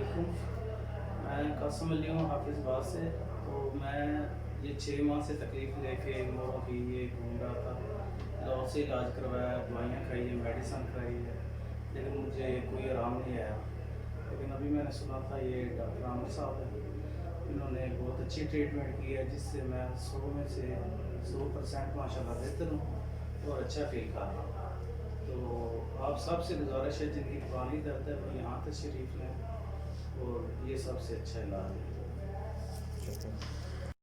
वालेकुम। मैं कासिम अली हूँ हाफिज़ाबाद से। तो मैं ये 6 माह से तकलीफ़ लेके मोरों की ये घूम रहा था। लॉ से इलाज करवाया, दवाइयाँ खाई है, मेडिसिन खाई है, लेकिन मुझे कोई आराम नहीं आया। लेकिन अभी मैंने सुना था ये डॉक्टर आमिर साहब हैं, इन्होंने बहुत अच्छी ट्रीटमेंट की है, जिससे मैं 100 में से 100% माशाल्लाह बेहतर हूँ और अच्छा फ़ील कर रहा हूँ। तो आप सबसे गुज़ारिश है, जिनकी पुरानी दर्द है वो यहाँ तशरीफ़ लें और ये सबसे अच्छा इलाज है। शुक्रिया।